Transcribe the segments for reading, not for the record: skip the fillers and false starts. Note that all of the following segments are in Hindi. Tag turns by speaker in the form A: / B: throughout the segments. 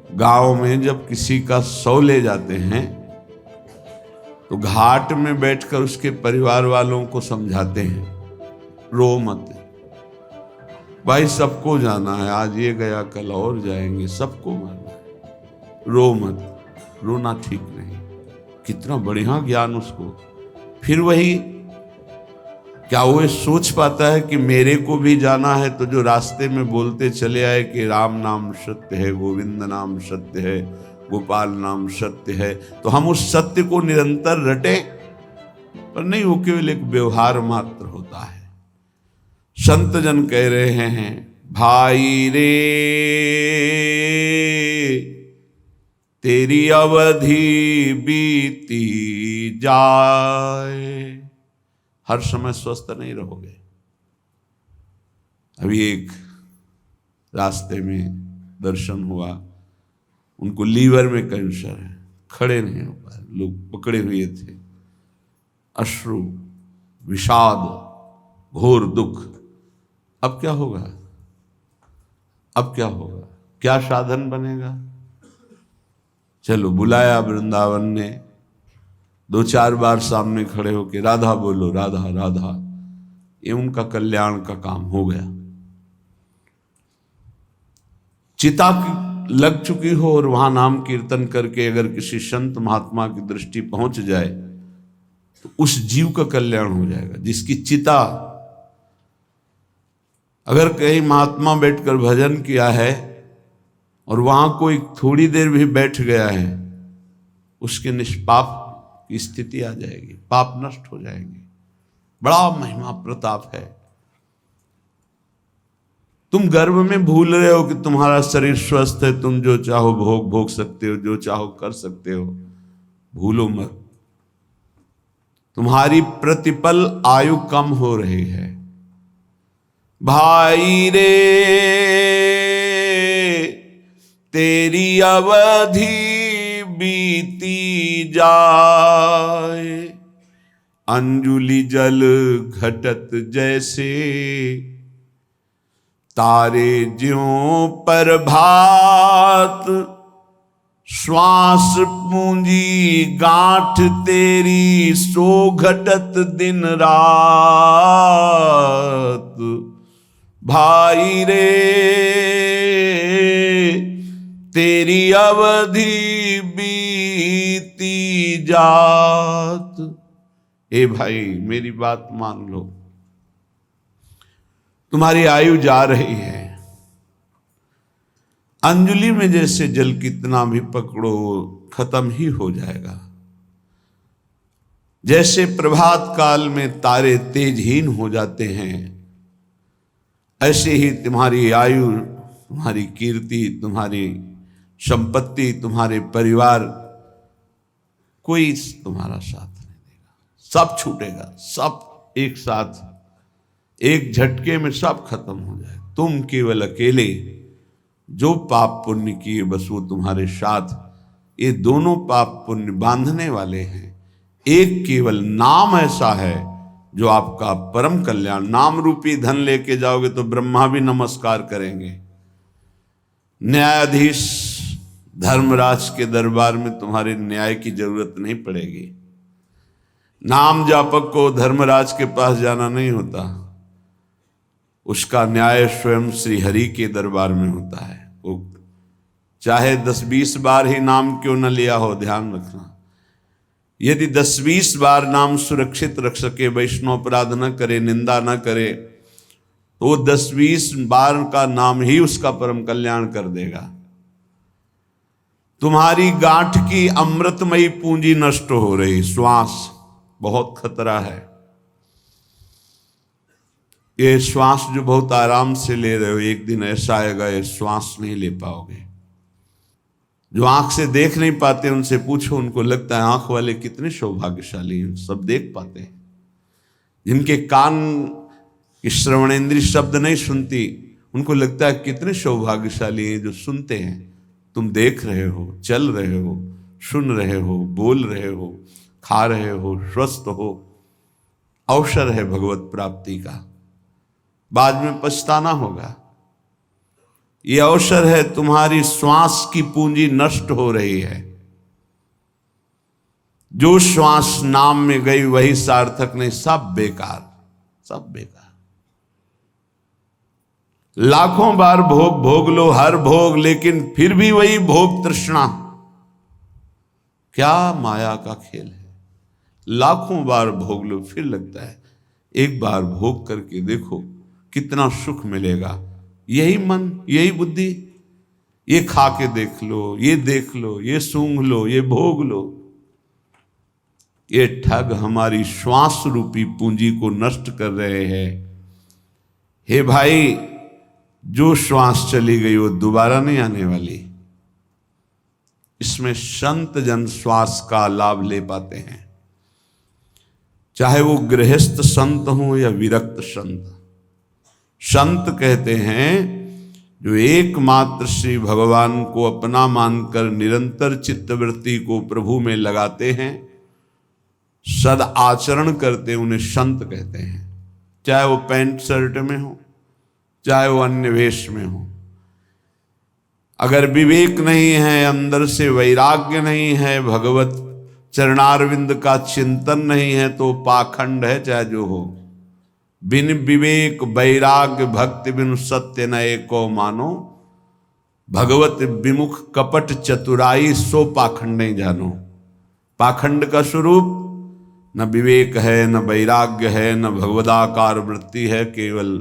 A: गांव में जब किसी का शव ले जाते हैं तो घाट में बैठकर उसके परिवार वालों को समझाते हैं, रो मत भाई, सबको जाना है, आज ये गया कल और जाएंगे, सबको मरना है, रो मत, रोना ठीक नहीं। कितना बढ़िया ज्ञान उसको। फिर वही, क्या वो सोच पाता है कि मेरे को भी जाना है, तो जो रास्ते में बोलते चले आए कि राम नाम सत्य है, गोविंद नाम सत्य है, गोपाल नाम सत्य है, तो हम उस सत्य को निरंतर रटे, पर नहीं, वो केवल एक व्यवहार मात्र होता है। संत जन कह रहे हैं, भाई रे तेरी अवधि बीती जाए, हर समय स्वस्थ नहीं रहोगे। अभी एक रास्ते में दर्शन हुआ, उनको लीवर में कैंसर है, खड़े नहीं हो पाए, लोग पकड़े हुए थे, अश्रु, विषाद, घोर दुख। अब क्या होगा? अब क्या होगा? क्या साधन बनेगा? चलो, बुलाया वृंदावन ने, 2-4 बार सामने खड़े होके राधा बोलो, राधा राधा, ये उनका कल्याण का काम हो गया। चिता लग चुकी हो और वहां नाम कीर्तन करके अगर किसी संत महात्मा की दृष्टि पहुंच जाए तो उस जीव का कल्याण हो जाएगा, जिसकी चिता, अगर कहीं महात्मा बैठकर भजन किया है और वहां कोई थोड़ी देर भी बैठ गया है, उसके निष्पाप की स्थिति आ जाएगी, पाप नष्ट हो जाएंगे। बड़ा महिमा प्रताप है। तुम गर्व में भूल रहे हो कि तुम्हारा शरीर स्वस्थ है, तुम जो चाहो भोग सकते हो, जो चाहो कर सकते हो। भूलो मत, तुम्हारी प्रतिपल आयु कम हो रही है। भाई रे तेरी अवधि बीती जाए, अंजुलि जल घटत जैसे, तारे ज्यों पर भात, श्वास पूंजी गांठ तेरी, सो घटत दिन रात। भाई रे तेरी अवधि बीती जात। ए भाई, मेरी बात मान लो, तुम्हारी आयु जा रही है। अंजलि में जैसे जल कितना भी पकड़ो खत्म ही हो जाएगा। जैसे प्रभात काल में तारे तेजहीन हो जाते हैं, ऐसे ही तुम्हारी आयु, तुम्हारी कीर्ति, तुम्हारी संपत्ति, तुम्हारे परिवार, कोई तुम्हारा साथ नहीं देगा, सब छूटेगा, सब एक साथ, एक झटके में सब खत्म हो जाए। तुम केवल अकेले जो पाप पुण्य किए, बस वो तुम्हारे साथ। ये दोनों पाप पुण्य बांधने वाले हैं। एक केवल नाम ऐसा है जो आपका परम कल्याण, नाम रूपी धन लेके जाओगे तो ब्रह्मा भी नमस्कार करेंगे। न्यायाधीश धर्मराज के दरबार में तुम्हारे न्याय की जरूरत नहीं पड़ेगी। नाम जापक को धर्मराज के पास जाना नहीं होता, उसका न्याय स्वयं श्री हरि के दरबार में होता है। वो चाहे 10-20 बार ही नाम क्यों न लिया हो, ध्यान रखना, यदि 10-20 बार नाम सुरक्षित रख सके, वैष्णव अपराध न करे, निंदा न करे, तो 10-20 बार का नाम ही उसका परम कल्याण कर देगा। तुम्हारी गांठ की अमृतमयी पूंजी नष्ट हो रही, श्वास, बहुत खतरा है। ये श्वास जो बहुत आराम से ले रहे हो, एक दिन ऐसा आएगा ये श्वास नहीं ले पाओगे। जो आंख से देख नहीं पाते उनसे पूछो, उनको लगता है आंख वाले कितने सौभाग्यशाली हैं, सब देख पाते हैं। जिनके कान की श्रवणेंद्रिय शब्द नहीं सुनती, उनको लगता है कितने सौभाग्यशाली हैं जो सुनते हैं। तुम देख रहे हो, चल रहे हो, सुन रहे हो, बोल रहे हो, खा रहे हो, स्वस्थ हो, अवसर है भगवत प्राप्ति का। बाद में पछताना होगा। ये अवसर है, तुम्हारी श्वास की पूंजी नष्ट हो रही है। जो श्वास नाम में गई वही सार्थक नहीं, सब बेकार, सब बेकार। लाखों बार भोग भोग लो, हर भोग, लेकिन फिर भी वही भोग तृष्णा। क्या माया का खेल है। लाखों बार भोग लो, फिर लगता है एक बार भोग करके देखो कितना सुख मिलेगा। यही मन, यही बुद्धि, ये खा के देख लो, ये देख लो, ये सूंघ लो, ये भोग लो। ये ठग हमारी श्वास रूपी पूंजी को नष्ट कर रहे हैं। हे भाई, जो श्वास चली गई वो दोबारा नहीं आने वाली। इसमें संत जन श्वास का लाभ ले पाते हैं, चाहे वो गृहस्थ संत हो या विरक्त संत। संत कहते हैं जो एकमात्र श्री भगवान को अपना मानकर निरंतर चित्तवृत्ति को प्रभु में लगाते हैं, सद आचरण करते, उन्हें संत कहते हैं। चाहे वो पैंट शर्ट में हो, चाहे वो अन्य वेश में हो। अगर विवेक नहीं है, अंदर से वैराग्य नहीं है, भगवत चरणारविंद का चिंतन नहीं है, तो पाखंड है, चाहे जो हो। बिन विवेक वैराग्य भक्ति बिनु सत्य न एको मानो, भगवत विमुख कपट चतुराई सो पाखंड नहीं जानो। पाखंड का स्वरूप न विवेक है, न वैराग्य है, न भगवदाकार वृत्ति है, केवल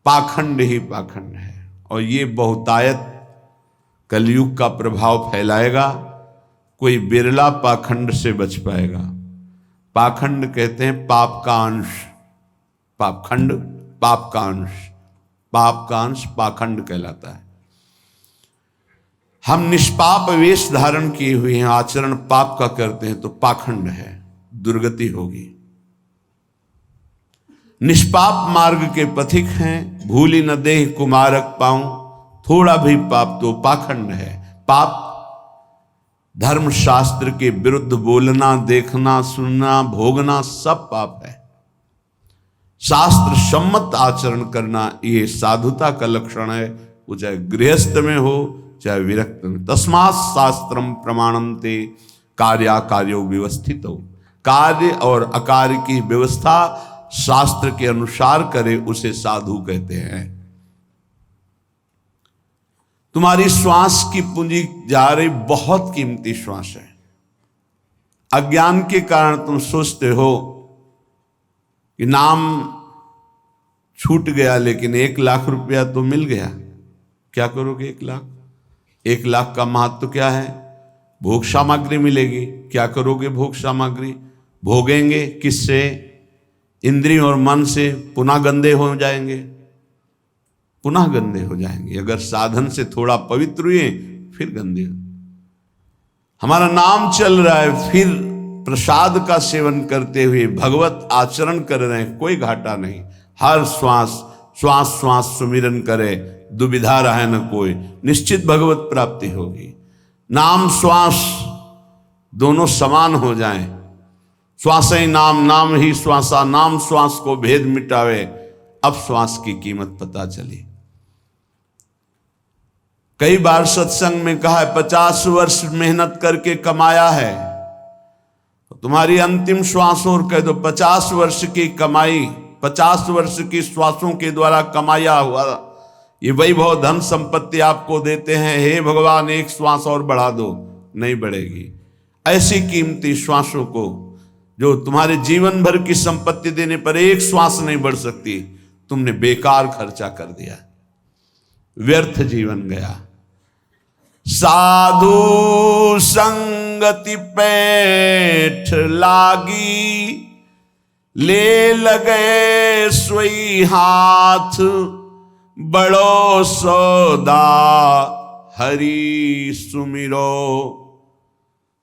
A: पाखंड ही पाखंड है। और ये बहुतायत कलयुग का प्रभाव फैलाएगा। कोई बिरला पाखंड से बच पाएगा। पाखंड कहते हैं पाप का अंश, पापखंड पाप का अंश, पाप का अंश पाखंड कहलाता है। हम निष्पाप वेश धारण किए हुए हैं, आचरण पाप का करते हैं तो पाखंड है, दुर्गति होगी। निष्पाप मार्ग के पथिक हैं, भूली न देह कुमारक पाऊं, थोड़ा भी पाप तो पाखंड है। पाप धर्म शास्त्र के विरुद्ध बोलना, देखना, सुनना, भोगना सब पाप है। शास्त्र सम्मत आचरण करना ये साधुता का लक्षण है, वो चाहे गृहस्थ में हो चाहे विरक्त में। तस्मात् शास्त्रम प्रमाणन्ते कार्याकार्यो व्यवस्थितो। कार्य और अकार्य की व्यवस्था शास्त्र के अनुसार करे उसे साधु कहते हैं। तुम्हारी श्वास की पूंजी जा रही, बहुत कीमती श्वास है। अज्ञान के कारण तुम सोचते हो कि नाम छूट गया, लेकिन 1 लाख रुपया तो मिल गया। क्या करोगे 1 लाख? 1 लाख का महत्व क्या है? भोग सामग्री मिलेगी। क्या करोगे भोग सामग्री? भोगेंगे किससे? इंद्रिय और मन से। पुनः गंदे हो जाएंगे, पुनः गंदे हो जाएंगे। अगर साधन से थोड़ा पवित्र हुए फिर गंदे। हमारा नाम चल रहा है, फिर प्रसाद का सेवन करते हुए भगवत आचरण कर रहे हैं, कोई घाटा नहीं। हर श्वास श्वास श्वास सुमिरन करे, दुविधा रहे न कोई, निश्चित भगवत प्राप्ति होगी। नाम श्वास दोनों समान हो जाएं। श्वास ही नाम, नाम ही श्वासा, नाम श्वास को भेद मिटावे। अब श्वास की कीमत पता चली। कई बार सत्संग में कहा है 50 वर्ष मेहनत करके कमाया है, तुम्हारी अंतिम श्वास और कह दो 50 वर्ष की कमाई, 50 वर्ष की श्वासों के द्वारा कमाया हुआ ये वैभव धन संपत्ति आपको देते हैं। हे भगवान, 1 श्वास और बढ़ा दो, नहीं बढ़ेगी। ऐसी कीमती श्वासों को जो तुम्हारे जीवन भर की संपत्ति देने पर 1 श्वास नहीं बढ़ सकती, तुमने बेकार खर्चा कर दिया, व्यर्थ जीवन गया। साधु संगति पैठ लागी, ले लगे सोई हाथ, बड़ो सौदा हरि सुमिरो,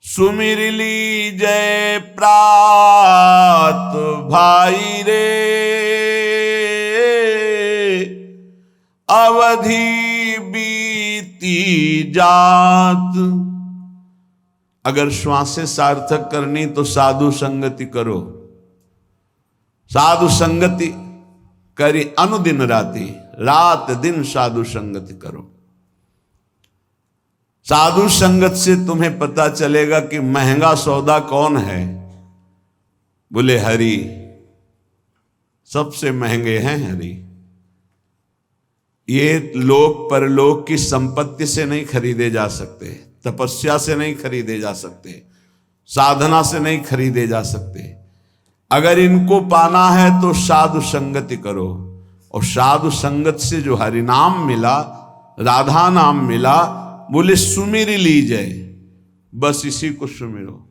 A: सुमिर लीजय प्रात भाई रे, अवधि बीती जात। अगर श्वासें सार्थक करनी तो साधु संगति करो। साधु संगति करी अनुदिन राति, रात दिन साधु संगति करो। साधु संगत से तुम्हें पता चलेगा कि महंगा सौदा कौन है। बोले हरि, सबसे महंगे हैं हरि। ये लोक परलोक की संपत्ति से नहीं खरीदे जा सकते, तपस्या से नहीं खरीदे जा सकते, साधना से नहीं खरीदे जा सकते। अगर इनको पाना है तो साधु संगति करो, और साधु संगत से जो हरि नाम मिला, राधा नाम मिला, बोले सुमिर लीजिए, बस इसी को सुमिरो।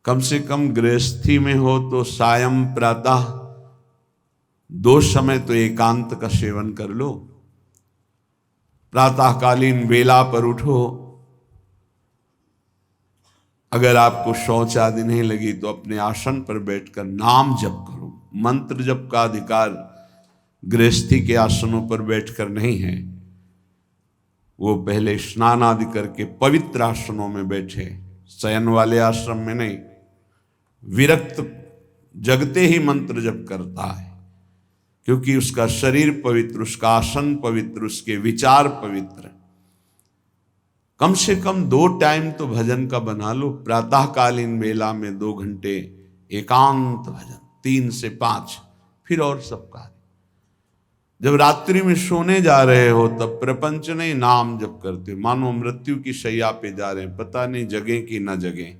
A: कम से कम गृहस्थी में हो तो सायं प्रातः 2 समय तो एकांत का सेवन कर लो। प्रातःकालीन वेला पर उठो। अगर आपको शौच आदि नहीं लगी तो अपने आसन पर बैठकर नाम जप करो। मंत्र जप का अधिकार गृहस्थी के आसनों पर बैठकर नहीं है, वो पहले स्नान आदि करके पवित्र आसनों में बैठे, शयन वाले आश्रम में नहीं। विरक्त जगते ही मंत्र जप करता है, क्योंकि उसका शरीर पवित्र, उसका आसन पवित्र, उसके विचार पवित्र। कम से कम 2 टाइम तो भजन का बना लो। प्रातःकालीन वेला में 2 घंटे एकांत भजन, 3 से 5, फिर और सब कार्य। जब रात्रि में सोने जा रहे हो तब प्रपंच नहीं, नाम जप करते हो, मानो मृत्यु की शैया पे जा रहे हैं, पता नहीं जगे कि न जगे।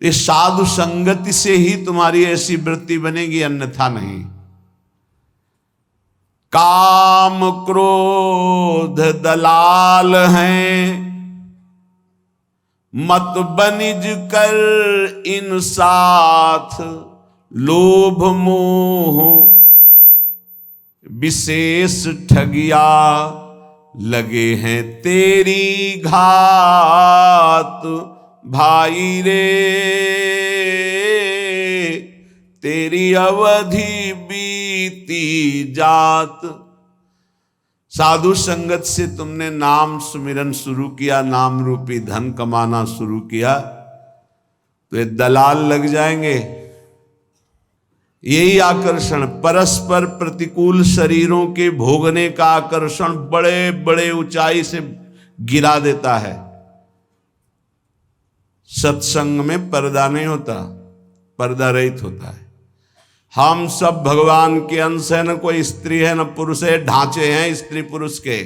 A: इस साधु संगति से ही तुम्हारी ऐसी वृत्ति बनेगी, अन्यथा नहीं। काम क्रोध दलाल हैं, मत बनिज कर इन साथ, लोभ मोह विशेष ठगिया, लगे हैं तेरी घात। भाई रे तेरी अवधि बीती जात। साधु संगत से तुमने नाम सुमिरन शुरू किया, नाम रूपी धन कमाना शुरू किया, तो ये दलाल लग जाएंगे। यही आकर्षण, परस्पर प्रतिकूल शरीरों के भोगने का आकर्षण बड़े बड़े ऊंचाई से गिरा देता है। सत्संग में पर्दा नहीं होता, पर्दा रहित होता है। हम सब भगवान के अंश है, न कोई स्त्री है न पुरुष है, ढांचे हैं स्त्री पुरुष के,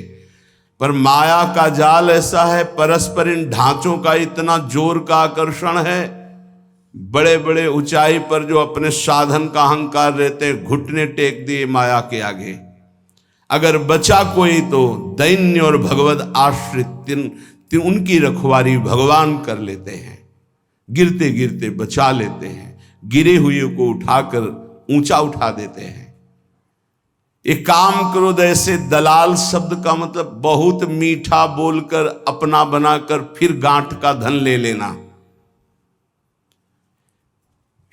A: पर माया का जाल ऐसा है, परस्पर इन ढांचों का इतना जोर का आकर्षण है। बड़े बड़े ऊंचाई पर जो अपने साधन का अहंकार रहते हैं, घुटने टेक दिए माया के आगे। अगर बचा कोई तो दैन्य और भगवत आश्रित उनकी रखवारी भगवान कर लेते हैं, गिरते गिरते बचा लेते हैं, गिरे हुए को उठाकर ऊंचा उठा देते हैं। एक काम क्रोध ऐसे दलाल शब्द का मतलब बहुत मीठा बोलकर अपना बनाकर फिर गांठ का धन ले लेना।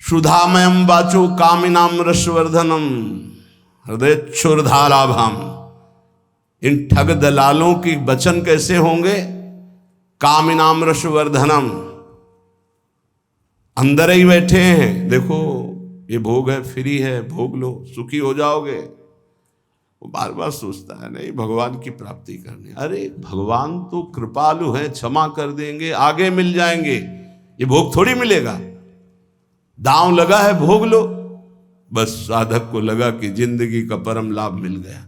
A: सुधामयम वाचो कामिनाम रसवर्धनम हृदय क्षुरधाराभाम। इन ठग दलालों की वचन कैसे होंगे? कामिनाम रसवर्धनम, अंदर ही बैठे हैं, देखो ये भोग है, फ्री है, भोग लो, सुखी हो जाओगे। वो बार बार सोचता है नहीं भगवान की प्राप्ति करनी। अरे भगवान तो कृपालु है, क्षमा कर देंगे, आगे मिल जाएंगे, ये भोग थोड़ी मिलेगा। दांव लगा है, भोग लो। बस साधक को लगा कि जिंदगी का परम लाभ मिल गया।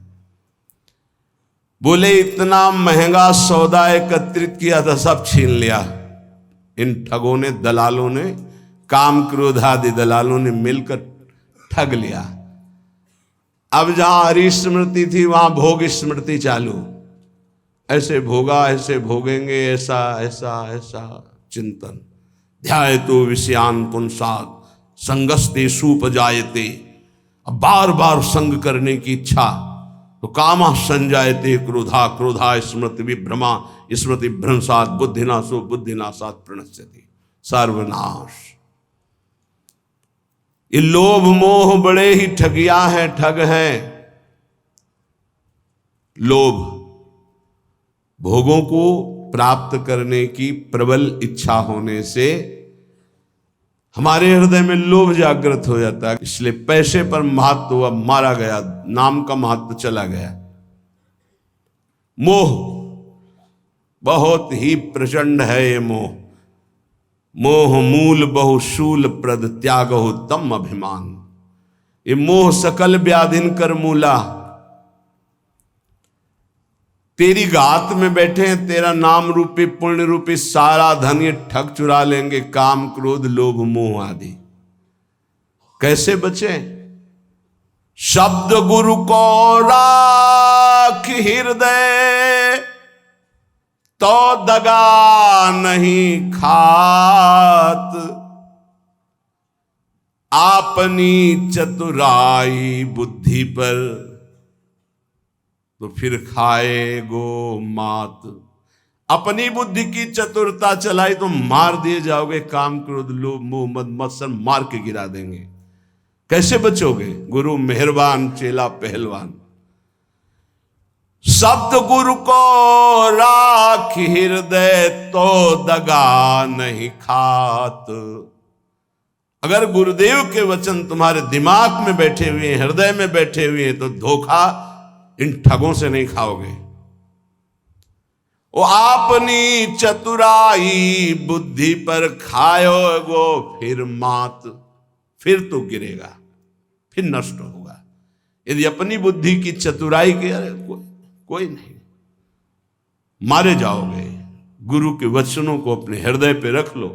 A: बोले इतना महंगा सौदा एकत्रित किया था, सब छीन लिया। इन ठगों ने, दलालों ने, काम क्रोध आदि दलालों ने मिलकर ठग लिया। अब जहां हरि स्मृति थी वहां भोग स्मृति चालू। ऐसे भोगा, ऐसे भोगेंगे, ऐसा ऐसा ऐसा चिंतन। ध्यायतो विषयान पुंसात् संगस्ते सुपजायते। अब बार बार संग करने की इच्छा, तो कामा संजायते क्रोधा, क्रोधा स्मृति विभ्रमा, स्मृति भ्रंशात् बुद्धिनाशो बुद्धिनाशात् प्रणश्यति। सर्वनाश। ये लोभ मोह बड़े ही ठगिया हैं, ठग हैं। लोभ, भोगों को प्राप्त करने की प्रबल इच्छा होने से हमारे हृदय में लोभ जागृत हो जाता है, इसलिए पैसे पर महत्व अब मारा गया, नाम का महत्व चला गया। मोह बहुत ही प्रचंड है ये मोह। मोह मूल बहुशूल प्रद त्याग हो तम अभिमान। ये मोह सकल व्याधिन कर मूला। तेरी गात में बैठे हैं, तेरा नाम रूपी पुण्य रूपी सारा धन ये ठग चुरा लेंगे, काम क्रोध लोभ मोह आदि। कैसे बचे? शब्द गुरु को राख हृदय, तो दगा नहीं खात। आपनी चतुराई बुद्धि पर, तो फिर खाए गो मात। अपनी बुद्धि की चतुरता चलाई तो मार दिए जाओगे, काम क्रोध लोभ मोह मद मत्सर मार के गिरा देंगे। कैसे बचोगे? गुरु मेहरबान चेला पहलवान। शब्द गुरु को राख हृदय, तो दगा नहीं खात। अगर गुरुदेव के वचन तुम्हारे दिमाग में बैठे हुए हैं, हृदय में बैठे हुए हैं, तो धोखा इन ठगों से नहीं खाओगे। वो आपनी चतुराई बुद्धि पर खाओगो फिर मात। फिर तो गिरेगा, फिर नष्ट होगा। यदि अपनी बुद्धि की चतुराई के, अरे कोई नहीं, मारे जाओगे। गुरु के वचनों को अपने हृदय पे रख लो।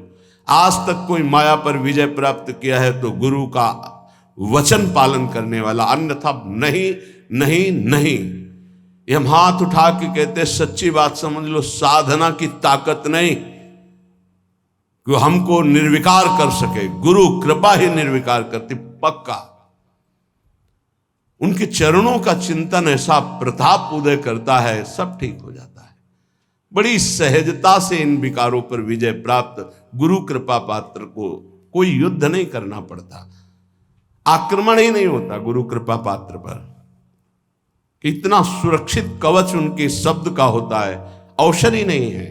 A: आज तक कोई माया पर विजय प्राप्त किया है तो गुरु का वचन पालन करने वाला, अन्यथा नहीं नहीं नहीं। ये हम हाथ उठा के कहते सच्ची बात समझ लो, साधना की ताकत नहीं कि हमको निर्विकार कर सके। गुरु कृपा ही निर्विकार करती, पक्का। उनके चरणों का चिंतन ऐसा प्रताप उदय करता है, सब ठीक हो जाता है। बड़ी सहजता से इन विकारों पर विजय प्राप्त। गुरु कृपा पात्र को कोई युद्ध नहीं करना पड़ता, आक्रमण ही नहीं होता गुरु कृपा पात्र पर। इतना सुरक्षित कवच उनके शब्द का होता है, औषधि नहीं है।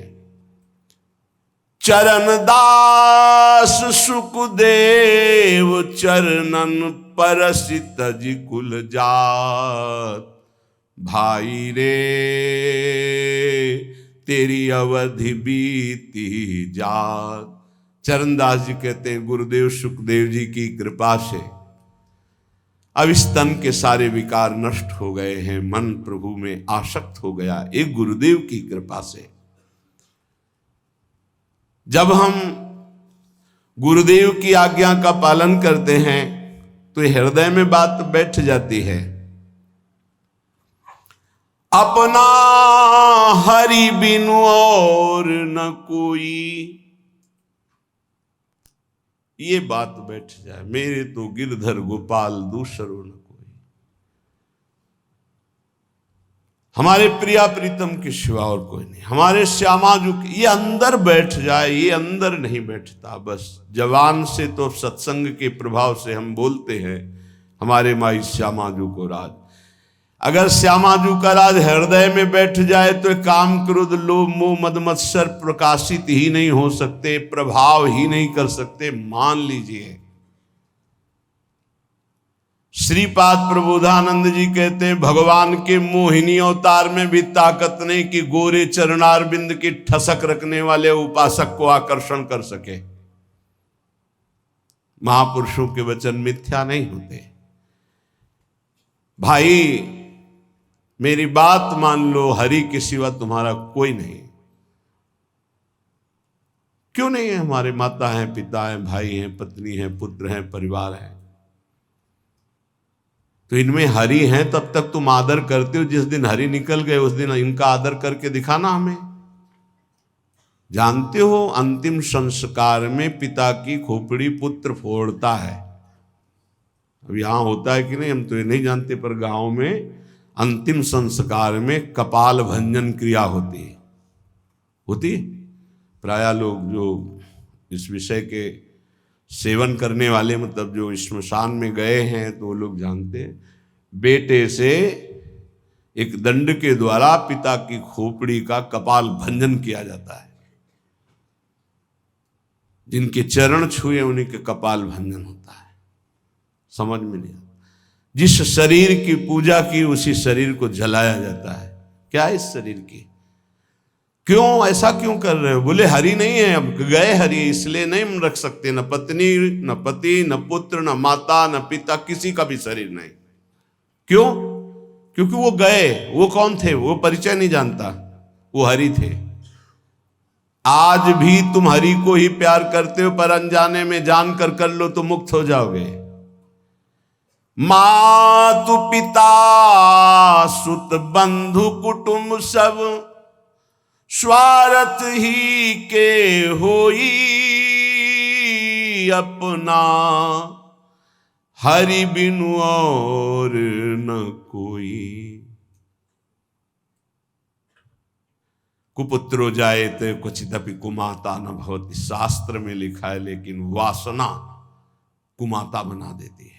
A: चरण दास सुखदेव चरणन परसित जी कुल जात। भाई रे तेरी अवधि बीती जात। चरणदास जी कहते हैं गुरुदेव सुखदेव जी की कृपा से अब इस तन के सारे विकार नष्ट हो गए हैं, मन प्रभु में आसक्त हो गया, एक गुरुदेव की कृपा से। जब हम गुरुदेव की आज्ञा का पालन करते हैं तो हृदय में बात बैठ जाती है। अपना हरि बिनु और न कोई, ये बात बैठ जाए। मेरे तो गिरधर गोपाल दूसरो न कोई। हमारे प्रिया प्रीतम के सिवा और कोई नहीं। हमारे श्यामाजू, ये अंदर बैठ जाए, ये अंदर नहीं बैठता। बस जवान से तो सत्संग के प्रभाव से हम बोलते हैं हमारे माई श्यामाजू को राज। अगर श्यामाजू का राज हृदय में बैठ जाए तो काम क्रोध लोभ मोह मद मत्सर प्रकाशित ही नहीं हो सकते, प्रभाव ही नहीं कर सकते। मान लीजिए श्रीपाद प्रबोधानंद जी कहते हैं भगवान के मोहिनी अवतार में भी ताकत नहीं कि गोरे चरणारविंद की ठसक रखने वाले उपासक को आकर्षण कर सके। महापुरुषों के वचन मिथ्या नहीं होते। भाई मेरी बात मान लो, हरि के सिवा तुम्हारा कोई नहीं। क्यों नहीं है? हमारे माता हैं, पिता हैं, भाई हैं, पत्नी हैं, पुत्र हैं, परिवार हैं। तो इनमें हरि हैं तब तक तुम आदर करते हो। जिस दिन हरि निकल गए उस दिन इनका आदर करके दिखाना हमें। जानते हो अंतिम संस्कार में पिता की खोपड़ी पुत्र फोड़ता है। अब यहां होता है कि नहीं हम तो ये नहीं जानते, पर गांव में अंतिम संस्कार में कपाल भंजन क्रिया होती। प्रायः लोग जो इस विषय के सेवन करने वाले, मतलब जो श्मशान में गए हैं, तो वो लोग जानते हैं। बेटे से एक दंड के द्वारा पिता की खोपड़ी का कपाल भंजन किया जाता है। जिनके चरण छुए उन्हीं के कपाल भंजन होता है। समझ में नहीं आता। जिस शरीर की पूजा की उसी शरीर को जलाया जाता है। क्या इस शरीर की, क्यों ऐसा क्यों कर रहे हो? बोले हरि नहीं है, अब गए हरि, इसलिए नहीं रख सकते, न पत्नी न पति न पुत्र न माता न पिता, किसी का भी शरीर नहीं। क्यों? क्योंकि वो गए। वो कौन थे? वो परिचय नहीं जानता, वो हरि थे। आज भी तुम हरि को ही प्यार करते हो, पर अनजाने में जानकर कर लो तो मुक्त हो जाओगे। मातु पिता सुत बंधु कुटुंब सब स्वार्थ ही के होई, अपना हरि बिनु और न कोई। कुपुत्रो जायते क्वचिदपि कुमाता न भवति, शास्त्र में लिखा है, लेकिन वासना कुमाता बना देती है।